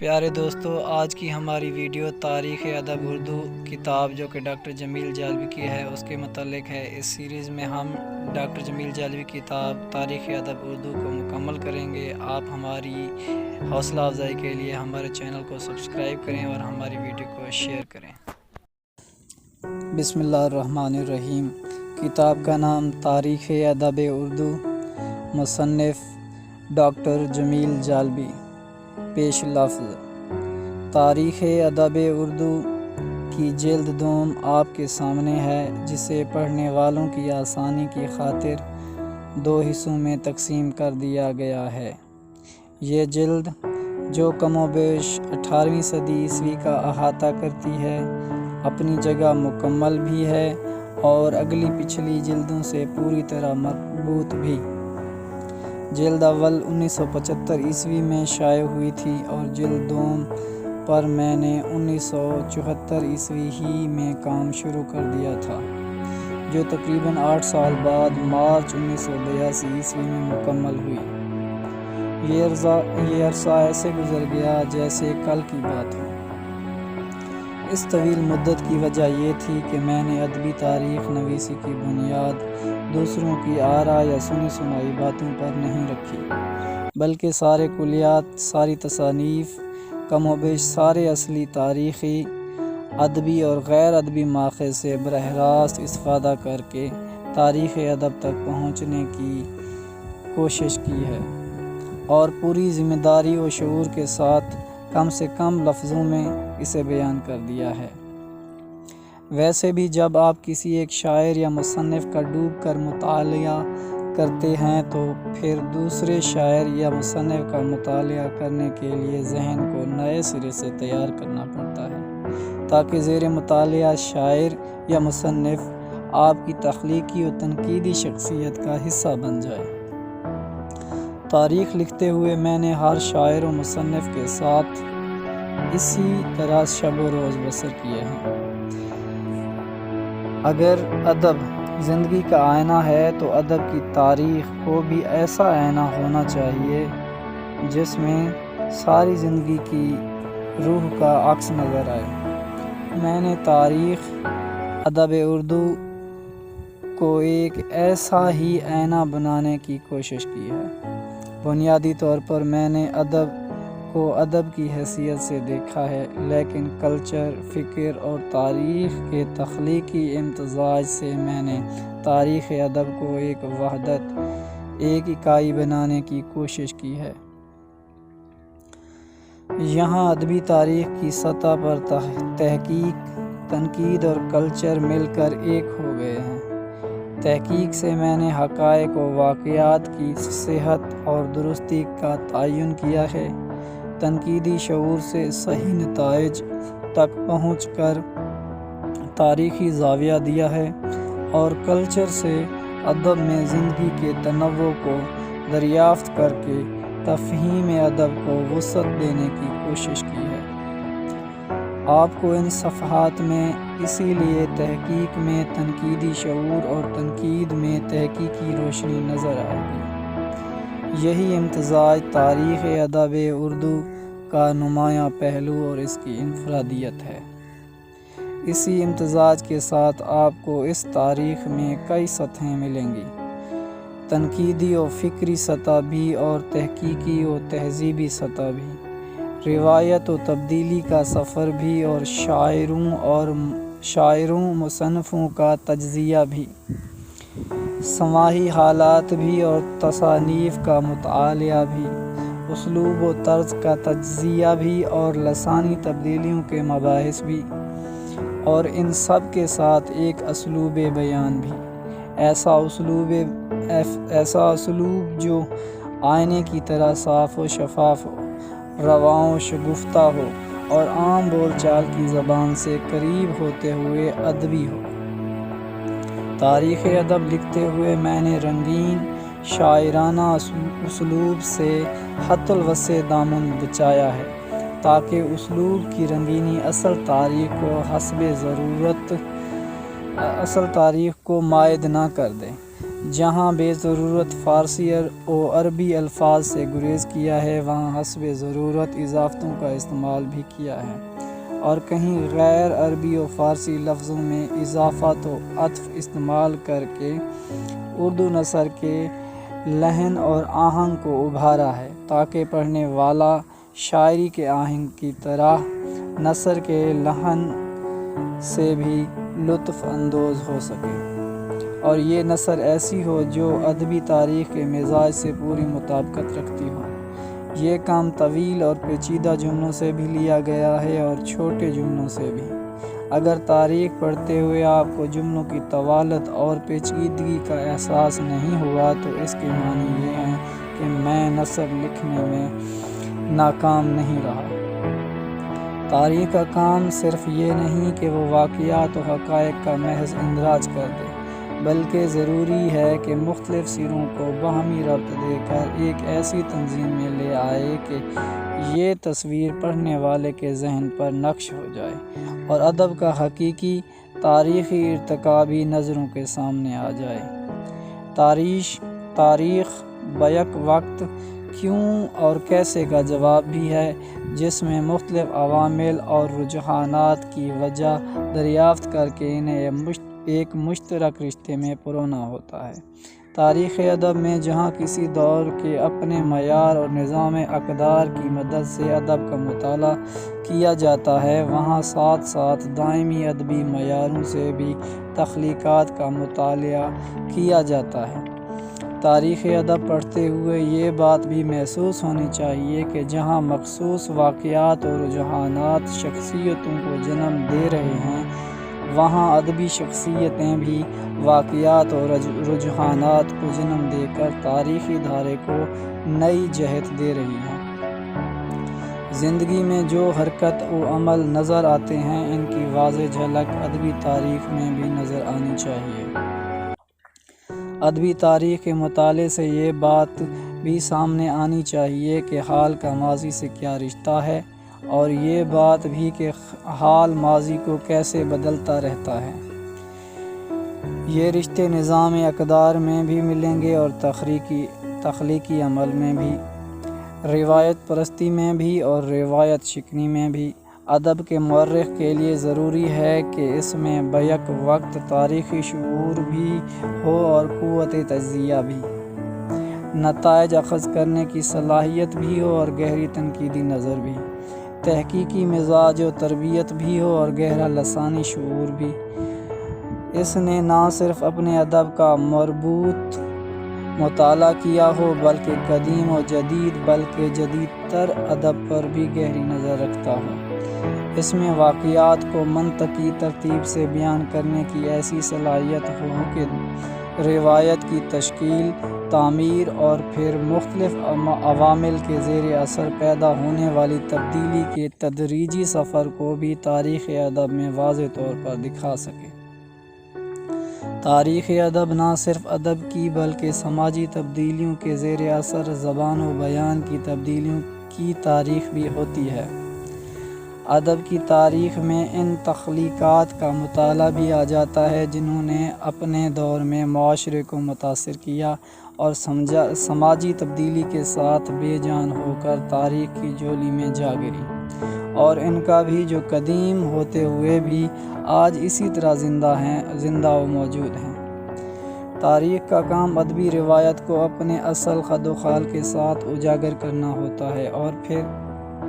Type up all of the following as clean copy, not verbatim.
پیارے دوستو، آج کی ہماری ویڈیو تاریخ ادب اردو کتاب جو کہ ڈاکٹر جمیل جالوی کی ہے اس کے متعلق ہے۔ اس سیریز میں ہم ڈاکٹر جمیل جالوی کی کتاب تاریخ ادب اردو کو مکمل کریں گے۔ آپ ہماری حوصلہ افزائی کے لیے ہمارے چینل کو سبسکرائب کریں اور ہماری ویڈیو کو شیئر کریں۔ بسم اللہ الرحمن الرحیم۔ کتاب کا نام تاریخ ادب اردو، مصنف ڈاکٹر جمیل جالوی۔ پیش لفظ: تاریخ ادب اردو کی جلد دوم آپ کے سامنے ہے، جسے پڑھنے والوں کی آسانی کی خاطر 2 حصوں میں تقسیم کر دیا گیا ہے۔ یہ جلد، جو کم و بیش 18ویں صدی عیسوی کا احاطہ کرتی ہے، اپنی جگہ مکمل بھی ہے اور اگلی پچھلی جلدوں سے پوری طرح مربوط بھی۔ جلد اول 1975 عیسوی میں شائع ہوئی تھی اور جلد دوم پر میں نے 1974 عیسوی ہی میں کام شروع کر دیا تھا، جو تقریباً 8 سال بعد مارچ 1982 عیسوی میں مکمل ہوئی۔ یہ عرصہ ایسے گزر گیا جیسے کل کی بات ہو۔ اس طویل مدت کی وجہ یہ تھی کہ میں نے ادبی تاریخ نویسی کی بنیاد دوسروں کی آراء یا سنی سنائی باتوں پر نہیں رکھی، بلکہ سارے کلیات، ساری تصانیف، کم و بیش سارے اصلی تاریخی، ادبی اور غیر ادبی مآخذ سے براہ راست استفادہ کر کے تاریخ ادب تک پہنچنے کی کوشش کی ہے، اور پوری ذمہ داری و شعور کے ساتھ کم سے کم لفظوں میں اسے بیان کر دیا ہے۔ ویسے بھی جب آپ کسی ایک شاعر یا مصنف کا ڈوب کر مطالعہ کرتے ہیں تو پھر دوسرے شاعر یا مصنف کا مطالعہ کرنے کے لیے ذہن کو نئے سرے سے تیار کرنا پڑتا ہے، تاکہ زیر مطالعہ شاعر یا مصنف آپ کی تخلیقی و تنقیدی شخصیت کا حصہ بن جائے۔ تاریخ لکھتے ہوئے میں نے ہر شاعر و مصنف کے ساتھ اسی طرح شب و روز بسر کیے ہیں۔ اگر ادب زندگی کا آئینہ ہے تو ادب کی تاریخ کو بھی ایسا آئینہ ہونا چاہیے جس میں ساری زندگی کی روح کا عکس نظر آئے۔ میں نے تاریخ ادب اردو کو ایک ایسا ہی آئینہ بنانے کی کوشش کی ہے۔ بنیادی طور پر میں نے ادب کو ادب کی حیثیت سے دیکھا ہے، لیکن کلچر، فکر اور تاریخ کے تخلیقی امتزاج سے میں نے تاریخ ادب کو ایک وحدت، ایک اکائی بنانے کی کوشش کی ہے۔ یہاں ادبی تاریخ کی سطح پر تحقیق، تنقید اور کلچر مل کر ایک ہو گئے ہیں۔ تحقیق سے میں نے حقائق و واقعات کی صحت اور درستی کا تعین کیا ہے، تنقیدی شعور سے صحیح نتائج تک پہنچ کر تاریخی زاویہ دیا ہے، اور کلچر سے ادب میں زندگی کے تنوع کو دریافت کر کے تفہیم ادب کو وسعت دینے کی کوشش کی ہے۔ آپ کو ان صفحات میں اسی لیے تحقیق میں تنقیدی شعور اور تنقید میں تحقیقی روشنی نظر آئے گی۔ یہی امتزاج تاریخ ادب اردو کا نمایاں پہلو اور اس کی انفرادیت ہے۔ اسی امتزاج کے ساتھ آپ کو اس تاریخ میں کئی سطحیں ملیں گی، تنقیدی و فکری سطح بھی اور تحقیقی و تہذیبی سطح بھی، روایت و تبدیلی کا سفر بھی اور شاعروں مصنفوں کا تجزیہ بھی، سماعی حالات بھی اور تصانیف کا مطالعہ بھی، اسلوب و طرز کا تجزیہ بھی اور لسانی تبدیلیوں کے مباحث بھی، اور ان سب کے ساتھ ایک اسلوب بیان بھی، ایسا اسلوب جو آئینے کی طرح صاف و شفاف ہو، رواں و شگفتہ ہو اور عام بول چال کی زبان سے قریب ہوتے ہوئے ادبی ہو۔ تاریخ ادب لکھتے ہوئے میں نے رنگین شاعرانہ اسلوب سے حد الوسع دامن بچایا ہے، تاکہ اسلوب کی رنگینی اصل تاریخ کو حسب ضرورت اصل تاریخ کو مائد نہ کر دے۔ جہاں بے ضرورت فارسی و عربی الفاظ سے گریز کیا ہے وہاں حسب ضرورت اضافتوں کا استعمال بھی کیا ہے، اور کہیں غیر عربی و فارسی لفظوں میں اضافات و عطف استعمال کر کے اردو نثر کے لحن اور آہنگ کو ابھارا ہے تاکہ پڑھنے والا شاعری کے آہنگ کی طرح نثر کے لحن سے بھی لطف اندوز ہو سکے، اور یہ نثر ایسی ہو جو ادبی تاریخ کے مزاج سے پوری مطابقت رکھتی ہو۔ یہ کام طویل اور پیچیدہ جملوں سے بھی لیا گیا ہے اور چھوٹے جملوں سے بھی۔ اگر تاریخ پڑھتے ہوئے آپ کو جملوں کی طوالت اور پیچیدگی کا احساس نہیں ہوا تو اس کے معنی یہ ہیں کہ میں نثر لکھنے میں ناکام نہیں رہا۔ تاریخ کا کام صرف یہ نہیں کہ وہ واقعات و حقائق کا محض اندراج کر دے، بلکہ ضروری ہے کہ مختلف سروں کو باہمی ربط دے کر ایک ایسی تنظیم میں لے آئے کہ یہ تصویر پڑھنے والے کے ذہن پر نقش ہو جائے اور ادب کا حقیقی تاریخی ارتقا بھی نظروں کے سامنے آ جائے۔ تاریخ بیک وقت کیوں اور کیسے کا جواب بھی ہے، جس میں مختلف عوامل اور رجحانات کی وجہ دریافت کر کے انہیں ایک مشترک رشتے میں پرونا ہوتا ہے۔ تاریخ ادب میں جہاں کسی دور کے اپنے معیار اور نظام اقدار کی مدد سے ادب کا مطالعہ کیا جاتا ہے، وہاں ساتھ ساتھ دائمی ادبی معیاروں سے بھی تخلیقات کا مطالعہ کیا جاتا ہے۔ تاریخ ادب پڑھتے ہوئے یہ بات بھی محسوس ہونی چاہیے کہ جہاں مخصوص واقعات اور رجحانات شخصیتوں کو جنم دے رہے ہیں، وہاں ادبی شخصیتیں بھی واقعات اور رجحانات کو جنم دے کر تاریخی دھارے کو نئی جہت دے رہی ہیں۔ زندگی میں جو حرکت و عمل نظر آتے ہیں، ان کی واضح جھلک ادبی تاریخ میں بھی نظر آنی چاہیے۔ ادبی تاریخ کے مطالعے سے یہ بات بھی سامنے آنی چاہیے کہ حال کا ماضی سے کیا رشتہ ہے، اور یہ بات بھی کہ حال ماضی کو کیسے بدلتا رہتا ہے۔ یہ رشتے نظام اقدار میں بھی ملیں گے اور تخلیقی عمل میں بھی، روایت پرستی میں بھی اور روایت شکنی میں بھی۔ ادب کے مورخ کے لیے ضروری ہے کہ اس میں بیک وقت تاریخی شعور بھی ہو اور قوت تجزیہ بھی، نتائج اخذ کرنے کی صلاحیت بھی ہو اور گہری تنقیدی نظر بھی، تحقیقی مزاج و تربیت بھی ہو اور گہرا لسانی شعور بھی۔ اس نے نہ صرف اپنے ادب کا مربوط مطالعہ کیا ہو بلکہ قدیم و جدید بلکہ جدید تر ادب پر بھی گہری نظر رکھتا ہو۔ اس میں واقعات کو منطقی ترتیب سے بیان کرنے کی ایسی صلاحیت ہو کہ روایت کی تشکیل، تعمیر اور پھر مختلف عوامل کے زیر اثر پیدا ہونے والی تبدیلی کے تدریجی سفر کو بھی تاریخ ادب میں واضح طور پر دکھا سکے۔ تاریخ ادب نہ صرف ادب کی بلکہ سماجی تبدیلیوں کے زیر اثر زبان و بیان کی تبدیلیوں کی تاریخ بھی ہوتی ہے۔ ادب کی تاریخ میں ان تخلیقات کا مطالعہ بھی آ جاتا ہے جنہوں نے اپنے دور میں معاشرے کو متاثر کیا اور سماجی تبدیلی کے ساتھ بے جان ہو کر تاریخ کی جھولی میں جا گری، اور ان کا بھی جو قدیم ہوتے ہوئے بھی آج اسی طرح زندہ و موجود ہیں۔ تاریخ کا کام ادبی روایت کو اپنے اصل خد و خال کے ساتھ اجاگر کرنا ہوتا ہے، اور پھر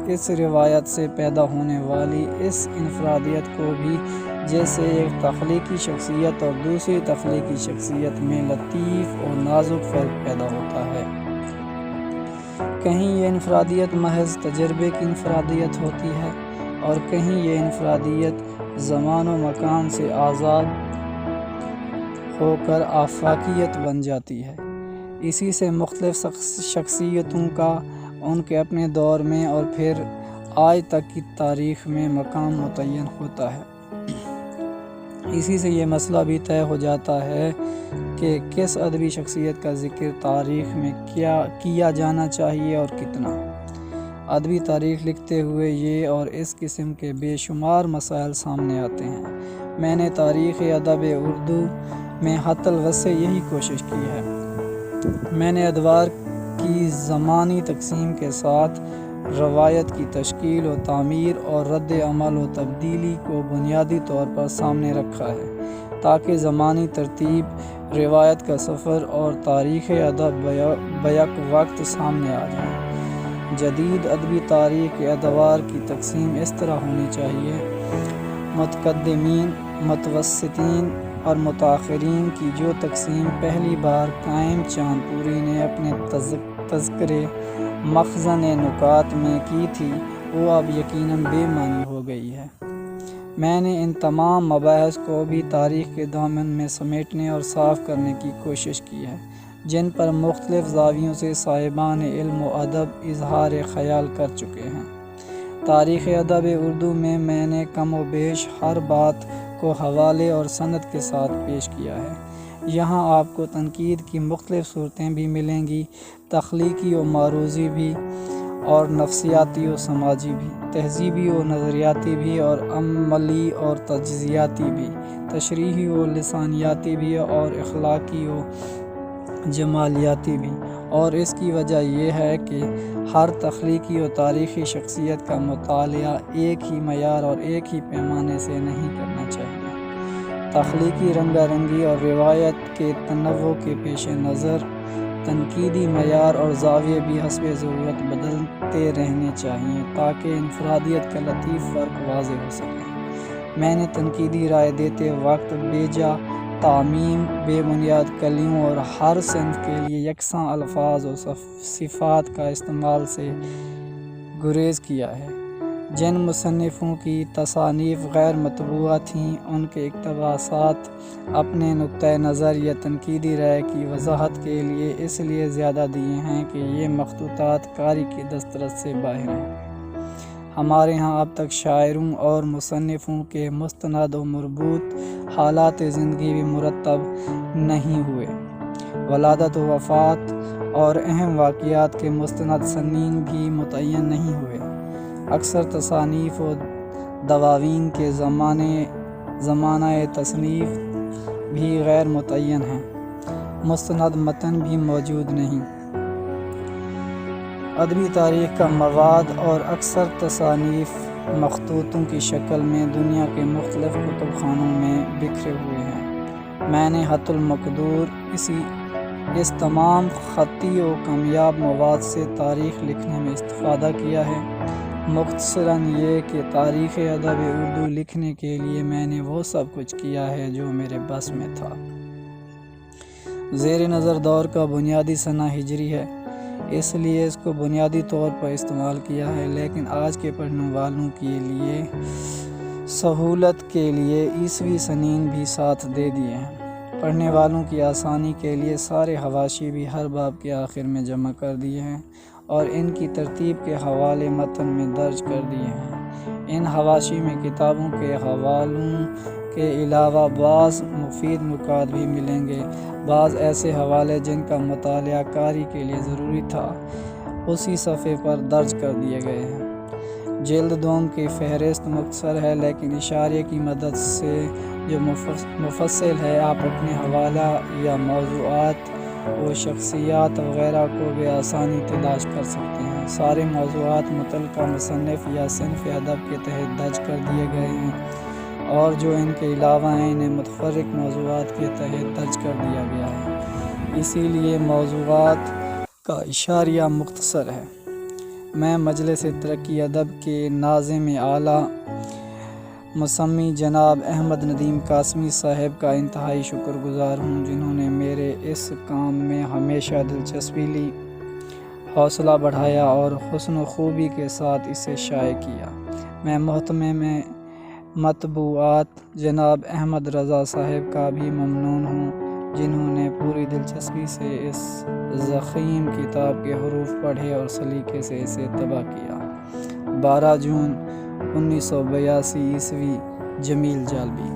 اس روایت سے پیدا ہونے والی اس انفرادیت کو بھی، جیسے ایک تخلیقی شخصیت اور دوسری تخلیقی شخصیت میں لطیف اور نازک فرق پیدا ہوتا ہے۔ کہیں یہ انفرادیت محض تجربے کی انفرادیت ہوتی ہے اور کہیں یہ انفرادیت زمان و مکان سے آزاد ہو کر آفاقیت بن جاتی ہے۔ اسی سے مختلف شخصیتوں کا ان کے اپنے دور میں اور پھر آج تک کی تاریخ میں مقام متعین ہوتا ہے۔ اسی سے یہ مسئلہ بھی طے ہو جاتا ہے کہ کس ادبی شخصیت کا ذکر تاریخ میں کیا جانا چاہیے اور کتنا۔ ادبی تاریخ لکھتے ہوئے یہ اور اس قسم کے بے شمار مسائل سامنے آتے ہیں۔ میں نے تاریخ ادب اردو میں حتی الوسع یہی کوشش کی ہے۔ میں نے ادوار کی زمانی تقسیم کے ساتھ روایت کی تشکیل و تعمیر اور رد عمل و تبدیلی کو بنیادی طور پر سامنے رکھا ہے تاکہ زمانی ترتیب، روایت کا سفر اور تاریخ ادب بیک وقت سامنے آ جائیں۔ جدید ادبی تاریخ کے ادوار کی تقسیم اس طرح ہونی چاہیے: متقدمین، متوسطین اور متاخرین کی جو تقسیم پہلی بار قائم چاند پوری نے اپنے تذکرے مخزن نکات میں کی تھی، وہ اب یقیناً بے معنی ہو گئی ہے۔ میں نے ان تمام مباحث کو بھی تاریخ کے دامن میں سمیٹنے اور صاف کرنے کی کوشش کی ہے، جن پر مختلف زاویوں سے صاحبان علم و ادب اظہار خیال کر چکے ہیں۔ تاریخ ادب اردو میں نے کم و بیش ہر بات کو حوالے اور سند کے ساتھ پیش کیا ہے۔ یہاں آپ کو تنقید کی مختلف صورتیں بھی ملیں گی، تخلیقی و معروضی بھی اور نفسیاتی و سماجی بھی، تہذیبی و نظریاتی بھی اور عملی اور تجزیاتی بھی، تشریحی و لسانیاتی بھی اور اخلاقی و جمالیاتی بھی۔ اور اس کی وجہ یہ ہے کہ ہر تخلیقی و تاریخی شخصیت کا مطالعہ ایک ہی معیار اور ایک ہی پیمانے سے نہیں کرنا چاہیے۔ تخلیقی رنگا رنگی اور روایت کے تنوع کے پیش نظر تنقیدی معیار اور زاویے بھی حسب ضرورت بدلتے رہنے چاہئیں تاکہ انفرادیت کا لطیف فرق واضح ہو سکے۔ میں نے تنقیدی رائے دیتے وقت بیجا تعمیم، بے بنیاد کلیوں اور ہر صنف کے لیے یکساں الفاظ و صفات کا استعمال سے گریز کیا ہے۔ جن مصنفوں کی تصانیف غیر مطبوعہ تھیں، ان کے اقتباسات اپنے نقطۂ نظر یا تنقیدی رائے کی وضاحت کے لیے اس لیے زیادہ دیے ہیں کہ یہ مخطوطات قاری کی دسترس سے باہر ہیں۔ ہمارے ہاں اب تک شاعروں اور مصنفوں کے مستند و مربوط حالات زندگی بھی مرتب نہیں ہوئے۔ ولادت و وفات اور اہم واقعات کے مستند سنین بھی متعین نہیں ہوئے۔ اکثر تصانیف و دواوین کے زمانہ تصنیف بھی غیر متعین ہیں، مستند متن بھی موجود نہیں۔ ادبی تاریخ کا مواد اور اکثر تصانیف مخطوطوں کی شکل میں دنیا کے مختلف کتب خانوں میں بکھرے ہوئے ہیں۔ میں نے حتی المقدور اس تمام خطی و کامیاب مواد سے تاریخ لکھنے میں استفادہ کیا ہے۔ مختصراً یہ کہ تاریخ ادب اردو لکھنے کے لیے میں نے وہ سب کچھ کیا ہے جو میرے بس میں تھا۔ زیر نظر دور کا بنیادی سنہ ہجری ہے، اس لیے اس کو بنیادی طور پر استعمال کیا ہے، لیکن آج کے پڑھنے والوں کے لیے سہولت کے لیے عیسوی سنین بھی ساتھ دے دیے ہیں۔ پڑھنے والوں کی آسانی کے لیے سارے حواشی بھی ہر باب کے آخر میں جمع کر دیے ہیں اور ان کی ترتیب کے حوالے متن میں درج کر دیے ہیں۔ ان حواشی میں کتابوں کے حوالوں کے علاوہ بعض مفید نکات بھی ملیں گے۔ بعض ایسے حوالے جن کا مطالعہ قاری کے لیے ضروری تھا اسی صفحے پر درج کر دیے گئے ہیں۔ جلد دوم کی فہرست مختصر ہے لیکن اشارے کی مدد سے جو مفصل ہے۔ آپ اپنے حوالہ یا موضوعات و شخصیات وغیرہ کو بے آسانی تلاش کر سکتے ہیں۔ سارے موضوعات متعلقہ مصنف یا صنف ادب کے تحت درج کر دیے گئے ہیں اور جو ان کے علاوہ ہیں انہیں متفرق موضوعات کے تحت درج کر دیا گیا ہے، اسی لیے موضوعات کا اشاریہ مختصر ہے۔ میں مجلس ترقی ادب کے ناظم اعلیٰ مسمی جناب احمد ندیم قاسمی صاحب کا انتہائی شکر گزار ہوں، جنہوں نے میرے اس کام میں ہمیشہ دلچسپی لی، حوصلہ بڑھایا اور حسن و خوبی کے ساتھ اسے شائع کیا۔ میں محتمم مطبوعات جناب احمد رضا صاحب کا بھی ممنون ہوں، جنہوں نے پوری دلچسپی سے اس ضخیم کتاب کے حروف پڑھے اور سلیقے سے اسے طبع کیا۔ 12 جون 1982 عیسوی، جمیل جالبی۔